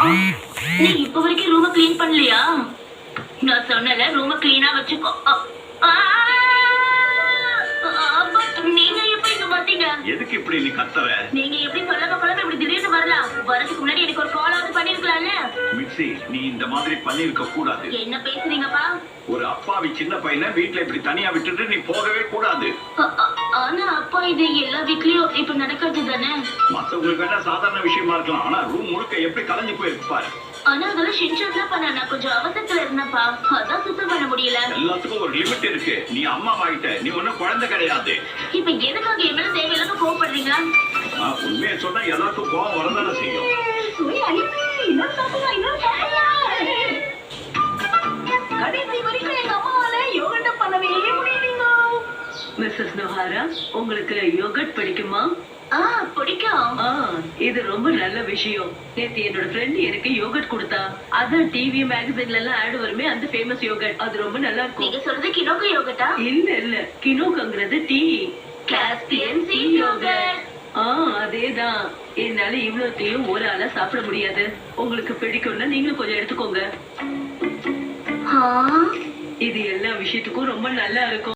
நீ இப்ப வரைக்கும் ரூம கிளீன் பண்ணலையா? நான் சொன்னல ரூம கிளீனா வச்சுக்கோ. நீங்க எப்ப இங்க பாத்தீங்க? எதுக்கு இப்படி நீ கத்துற? நீங்க எப்படி கொள்ளக்க இப்படி திடீர்னு வரலாம்? வரதுக்கு முன்னாடி எனக்கு ஒரு காலாவது பண்ணிருக்கலாம்ல? மிக்ஸி, நீ இந்த மாதிரி பண்ணிருக்க கூடாது. என்ன பேசுறீங்கப்பா? ஒரு அப்பாவி சின்ன பையனை வீட்டுல இப்படி தனியா விட்டுட்டு நீ போகவே கூடாது. ஆனா அப்பா இது எல்லா வீட்லயும் இப்ப நடக்கிறது தானே. மத்தவங்களுக்கு வேணா சாதாரண விஷயமா இருக்கலாம், ஆனா ரூம் முழுக்க எப்படி கலைஞ்சு போயிருக்கு பாரு. ஆனா அதெல்லாம் ஷின்சான் பண்ண, நான் கொஞ்சம் அவசரத்துல இருந்தப்பா, அதான் சுத்தம் பண்ண முடியல. எல்லாத்துக்கும் ஒரு லிமிட் இருக்கு. நீ அம்மா ஆயிட்ட, நீ ஒன்னும் குழந்தை கிடையாது. இப்ப எதுக்காக என் மேல தேவையில்லாம கோவப்படுறீங்க? உண்மையை சொன்னா எல்லாருக்கும் கோவம் வரதானே செய்யும். கடைசி வரைக்கும் எங்க அம்மாவால யோகட்ட பண்ணவே முடியலீங்க. மிஸ்ஸஸ் நோஹாரா, உங்களுக்கு யோகட் பிடிக்குமா? பிடிக்கும். இது ரொம்ப நல்ல விஷயம். நேத்து என்னோட ஃப்ரெண்ட் எனக்கு யோகட் கொடுத்தா. அதான் டிவி மேகசின்ல எல்லாம் ஆட் வருமே, அந்த ஃபேமஸ் யோகட். அது ரொம்ப நல்லா இருக்கும். நீங்க சொல்றது கினோக்கு யோகட்டா? இல்ல கினோக்குங்கிறது டீ. காஸ்பியன் சீ யோகட். அதேதான். என்னால இவ்வளோத்தையும் ஒரு ஆளா சாப்பிட முடியாது. உங்களுக்கு பிடிக்கும்னா நீங்களும் கொஞ்சம் எடுத்துக்கோங்க. இது எல்லா விஷயத்துக்கும் ரொம்ப நல்லா இருக்கும்.